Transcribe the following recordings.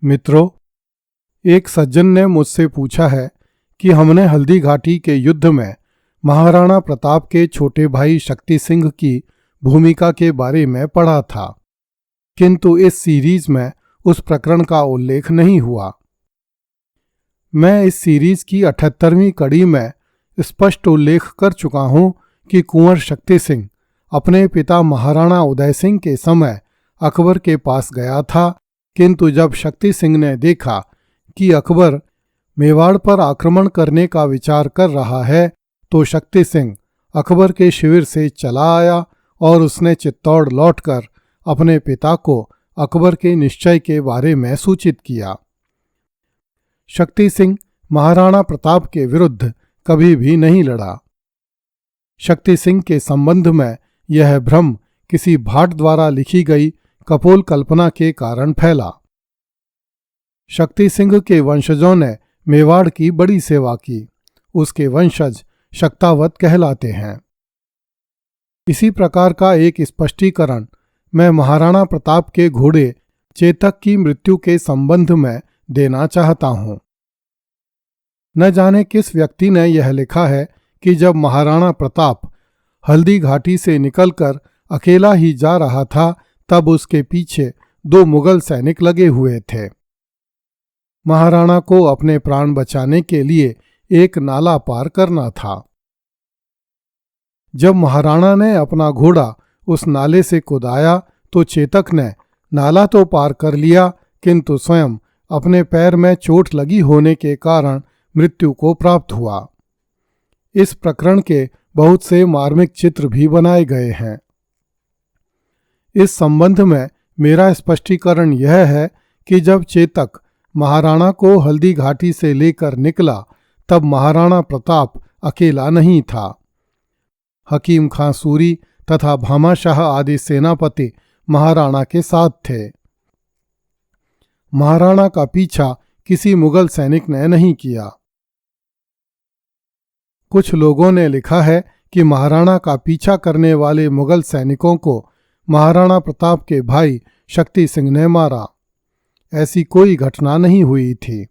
मित्रों, एक सज्जन ने मुझसे पूछा है कि हमने हल्दी घाटी के युद्ध में महाराणा प्रताप के छोटे भाई शक्ति सिंह की भूमिका के बारे में पढ़ा था, किंतु इस सीरीज में उस प्रकरण का उल्लेख नहीं हुआ। मैं इस सीरीज की 78वीं कड़ी में स्पष्ट उल्लेख कर चुका हूं कि कुंवर शक्ति सिंह अपने पिता महाराणा उदय सिंह के समय अकबर के पास गया था, किंतु जब शक्ति सिंह ने देखा कि अकबर मेवाड़ पर आक्रमण करने का विचार कर रहा है, तो शक्ति सिंह अकबर के शिविर से चला आया और उसने चित्तौड़ लौटकर अपने पिता को अकबर के निश्चय के बारे में सूचित किया। शक्ति सिंह महाराणा प्रताप के विरुद्ध कभी भी नहीं लड़ा। शक्ति सिंह के संबंध में यह भ्रम किसी भाट द्वारा लिखी गई कपोल कल्पना के कारण फैला। शक्ति सिंह के वंशजों ने मेवाड़ की बड़ी सेवा की। उसके वंशज शक्तावत कहलाते हैं। इसी प्रकार का एक स्पष्टीकरण मैं महाराणा प्रताप के घोड़े चेतक की मृत्यु के संबंध में देना चाहता हूं। न जाने किस व्यक्ति ने यह लिखा है कि जब महाराणा प्रताप हल्दी घाटी से निकलकर अकेला ही जा रहा था, तब उसके पीछे 2 मुगल सैनिक लगे हुए थे। महाराणा को अपने प्राण बचाने के लिए एक नाला पार करना था। जब महाराणा ने अपना घोड़ा उस नाले से कुदाया तो चेतक ने नाला तो पार कर लिया, किंतु स्वयं अपने पैर में चोट लगी होने के कारण मृत्यु को प्राप्त हुआ। इस प्रकरण के बहुत से मार्मिक चित्र भी बनाए गए हैं। इस संबंध में मेरा स्पष्टीकरण यह है कि जब चेतक महाराणा को हल्दी घाटी से लेकर निकला, तब महाराणा प्रताप अकेला नहीं था। हकीम खां सूरी तथा भामाशाह आदि सेनापति महाराणा के साथ थे। महाराणा का पीछा किसी मुगल सैनिक ने नहीं किया। कुछ लोगों ने लिखा है कि महाराणा का पीछा करने वाले मुगल सैनिकों को महाराणा प्रताप के भाई शक्ति सिंह ने मारा। ऐसी कोई घटना नहीं हुई थी।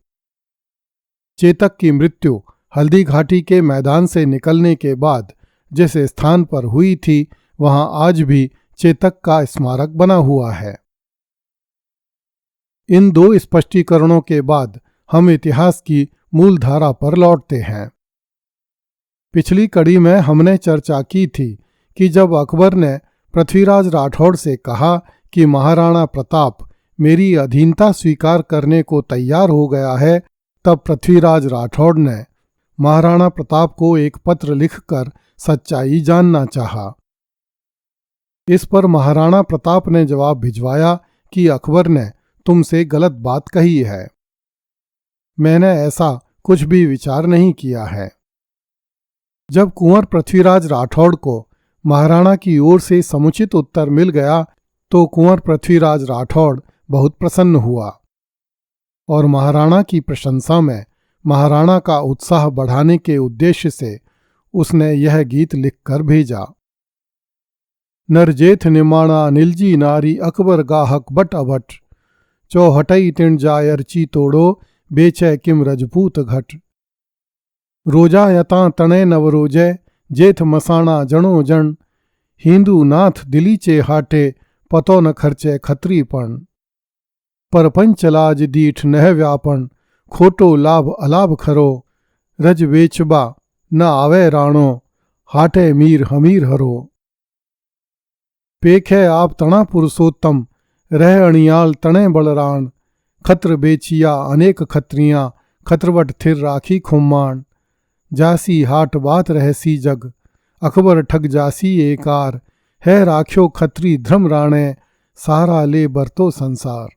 चेतक की मृत्यु हल्दी घाटी के मैदान से निकलने के बाद जिस स्थान पर हुई थी, वहां आज भी चेतक का स्मारक बना हुआ है। इन 2 स्पष्टीकरणों के बाद हम इतिहास की मूल धारा पर लौटते हैं। पिछली कड़ी में हमने चर्चा की थी कि जब अकबर ने पृथ्वीराज राठौड़ से कहा कि महाराणा प्रताप मेरी अधीनता स्वीकार करने को तैयार हो गया है, तब पृथ्वीराज राठौड़ ने महाराणा प्रताप को एक पत्र लिखकर सच्चाई जानना चाहा। इस पर महाराणा प्रताप ने जवाब भिजवाया कि अकबर ने तुमसे गलत बात कही है। मैंने ऐसा कुछ भी विचार नहीं किया है। जब कुंवर पृथ्वीराज राठौड़ को महाराणा की ओर से समुचित उत्तर मिल गया, तो कुंवर पृथ्वीराज राठौड़ बहुत प्रसन्न हुआ और महाराणा की प्रशंसा में महाराणा का उत्साह बढ़ाने के उद्देश्य से उसने यह गीत लिखकर भेजा। नरजेथ निमाणा निलजी नारी अकबर गाहक बट अभट, चौहटई तिण जायर ची तोड़ो बेचै किम रजपूत घट। रोजा यता तणे नवरोजय जेठ मसाणा जणो जण, हिंदू नाथ दिली चे हाटे पतो न खर्चे खत्रीपण। परपंच लाज दीठ नह व्यापन खोटो लाभ अलाभ खरो, रज वेचबा न आवे राणो हाटे मीर हमीर हरो। पेखे आप तणा पुरुषोत्तम रह अणियाल तणे बलराण, खत्र बेचिया अनेक खत्रियां खत्रवट थिर राखी खुम्माण। जासी हाट बात रहसी जग अकबर ठग जासी एकार, है राख्यो खत्री ध्रम राणे सारा ले बरतो संसार।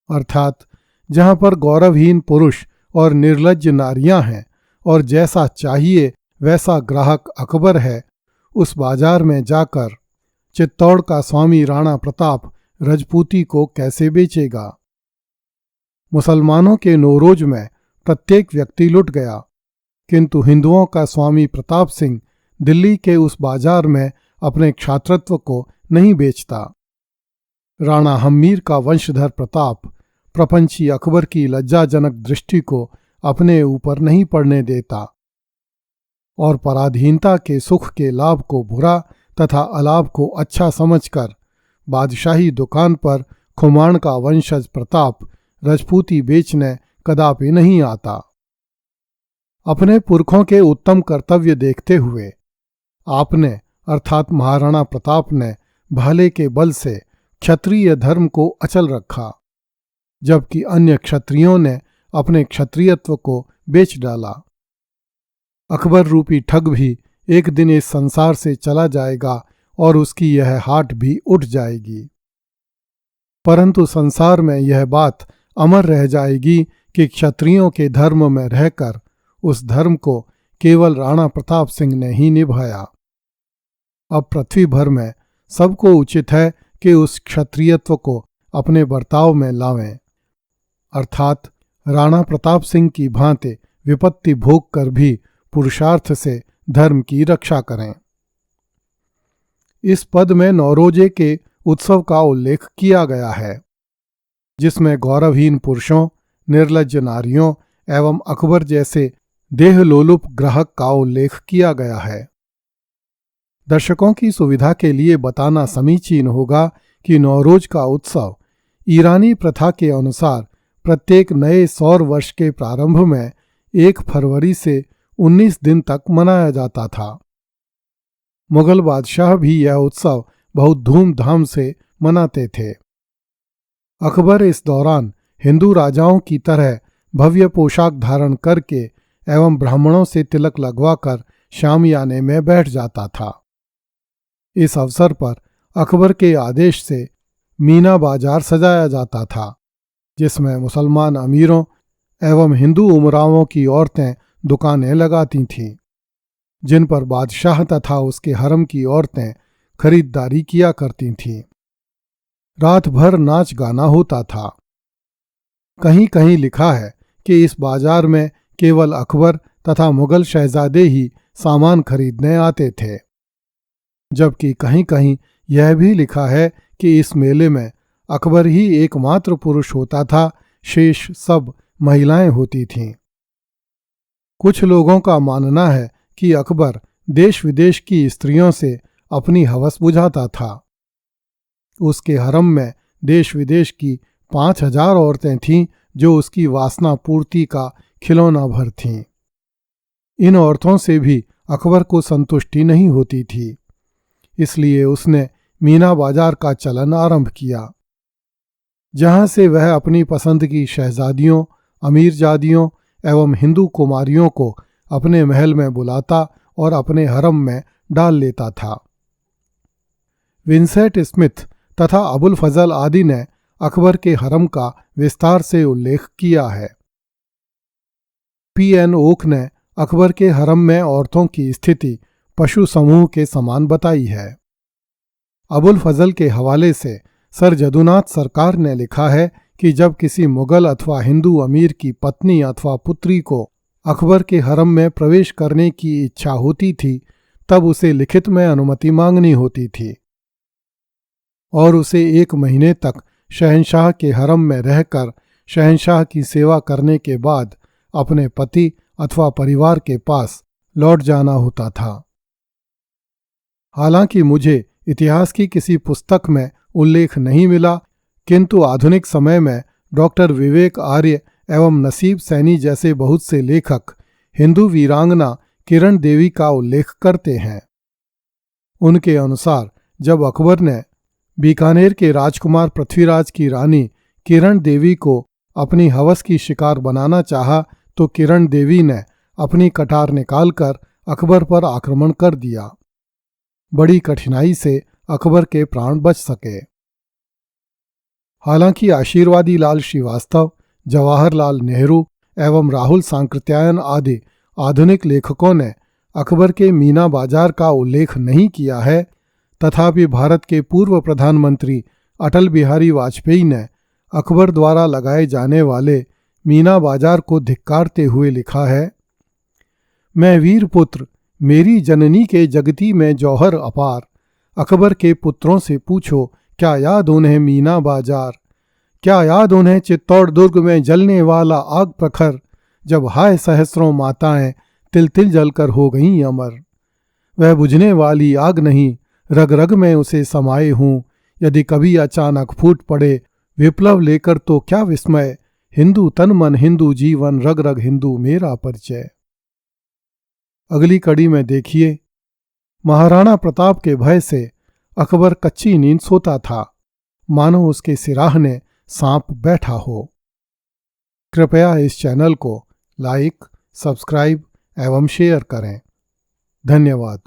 अर्थात जहां पर गौरवहीन पुरुष और निर्लज्ज नारियां हैं और जैसा चाहिए वैसा ग्राहक अकबर है, उस बाजार में जाकर चित्तौड़ का स्वामी राणा प्रताप रजपूती को कैसे बेचेगा। मुसलमानों के नौरोज में प्रत्येक व्यक्ति लुट गया, किंतु हिंदुओं का स्वामी प्रताप सिंह दिल्ली के उस बाजार में अपने क्षात्रत्व को नहीं बेचता। राणा हम्मीर का वंशधर प्रताप प्रपंची अकबर की लज्जाजनक दृष्टि को अपने ऊपर नहीं पड़ने देता और पराधीनता के सुख के लाभ को बुरा तथा अलाभ को अच्छा समझकर बादशाही दुकान पर खुमाण का वंशज प्रताप रजपूती बेचने कदापि नहीं आता। अपने पुरखों के उत्तम कर्तव्य देखते हुए आपने अर्थात महाराणा प्रताप ने भाले के बल से क्षत्रिय धर्म को अचल रखा, जबकि अन्य क्षत्रियों ने अपने क्षत्रियत्व को बेच डाला। अकबर रूपी ठग भी एक दिन इस संसार से चला जाएगा और उसकी यह हाट भी उठ जाएगी, परंतु संसार में यह बात अमर रह जाएगी कि क्षत्रियों के धर्म में रहकर उस धर्म को केवल राणा प्रताप सिंह ने ही निभाया। अब पृथ्वी भर में सबको उचित है कि उस क्षत्रियत्व को अपने बर्ताव में लावें, अर्थात राणा प्रताप सिंह की भांति विपत्ति भोग कर भी पुरुषार्थ से धर्म की रक्षा करें। इस पद में नौरोजे के उत्सव का उल्लेख किया गया है, जिसमें गौरवहीन पुरुषों, निर्लज्ज नारियों एवं अकबर जैसे देहलोलुप ग्राहक का उल्लेख किया गया है। दर्शकों की सुविधा के लिए बताना समीचीन होगा कि नौरोज का उत्सव ईरानी प्रथा के अनुसार प्रत्येक नए सौर वर्ष के प्रारंभ में 1 फरवरी से 19 दिन तक मनाया जाता था। मुगल बादशाह भी यह उत्सव बहुत धूमधाम से मनाते थे। अकबर इस दौरान हिंदू राजाओं की तरह भव्य पोशाक धारण करके एवं ब्राह्मणों से तिलक लगवाकर शामियाने में बैठ जाता था। इस अवसर पर अकबर के आदेश से मीना बाजार सजाया जाता था, जिसमें मुसलमान अमीरों एवं हिंदू उमरावों की औरतें दुकानें लगाती थीं, जिन पर बादशाह तथा उसके हरम की औरतें खरीदारी किया करती थीं। रात भर नाच गाना होता था। कहीं कहीं लिखा है कि इस बाजार में केवल अकबर तथा मुगल शहजादे ही सामान खरीदने आते थे, जबकि कहीं कहीं यह भी लिखा है कि इस मेले में अकबर ही एकमात्र पुरुष होता था, शेष सब महिलाएं होती थीं। कुछ लोगों का मानना है कि अकबर देश विदेश की स्त्रियों से अपनी हवस बुझाता था। उसके हरम में देश विदेश की 5000 औरतें थीं, जो उसकी वासना पूर्ति का खिलौना भर थीं। इन औरतों से भी अकबर को संतुष्टि नहीं होती थी, इसलिए उसने मीना बाजार का चलन आरंभ किया, जहां से वह अपनी पसंद की शहजादियों, अमीरजादियों एवं हिंदू कुमारियों को अपने महल में बुलाता और अपने हरम में डाल लेता था। विंसेंट स्मिथ तथा अबुल फजल आदि ने अकबर के हरम का विस्तार से उल्लेख किया है। P.N. ओक ने अकबर के हरम में औरतों की स्थिति पशु समूह के समान बताई है। अबुल फजल के हवाले से सर जदुनाथ सरकार ने लिखा है कि जब किसी मुगल अथवा हिंदू अमीर की पत्नी अथवा पुत्री को अकबर के हरम में प्रवेश करने की इच्छा होती थी, तब उसे लिखित में अनुमति मांगनी होती थी और उसे 1 महीने तक शहंशाह के हरम में रहकर शहंशाह की सेवा करने के बाद अपने पति अथवा परिवार के पास लौट जाना होता था। हालांकि मुझे इतिहास की किसी पुस्तक में उल्लेख नहीं मिला, किंतु आधुनिक समय में डॉक्टर विवेक आर्य एवं नसीब सैनी जैसे बहुत से लेखक हिंदू वीरांगना किरण देवी का उल्लेख करते हैं। उनके अनुसार जब अकबर ने बीकानेर के राजकुमार पृथ्वीराज की रानी किरण देवी को अपनी हवस की शिकार बनाना चाहा, तो किरण देवी ने अपनी कटार निकालकर अकबर पर आक्रमण कर दिया। बड़ी कठिनाई से अकबर के प्राण बच सके। हालांकि आशीर्वादी लाल श्रीवास्तव, जवाहरलाल नेहरू एवं राहुल सांकृत्यायन आदि आधुनिक लेखकों ने अकबर के मीना बाजार का उल्लेख नहीं किया है, तथापि भारत के पूर्व प्रधानमंत्री अटल बिहारी वाजपेयी ने अकबर द्वारा लगाए जाने वाले मीना बाजार को धिक्कारते हुए लिखा है, मैं वीर पुत्र मेरी जननी के जगती में जौहर अपार, अकबर के पुत्रों से पूछो क्या याद उन्हें मीना बाजार, क्या याद उन्हें चित्तौड़ दुर्ग में जलने वाला आग प्रखर, जब हाय सहस्रों माताएं तिल तिल जलकर हो गईं अमर। वह बुझने वाली आग नहीं, रग रग में उसे समाये हूँ। यदि कभी अचानक फूट पड़े विप्लव लेकर तो क्या विस्मय। हिंदू तन मन हिंदू जीवन, रग रग हिंदू मेरा परिचय। अगली कड़ी में देखिए, महाराणा प्रताप के भय से अकबर कच्ची नींद सोता था, मानो उसके सिराहने सांप बैठा हो। कृपया इस चैनल को लाइक, सब्सक्राइब एवं शेयर करें। धन्यवाद।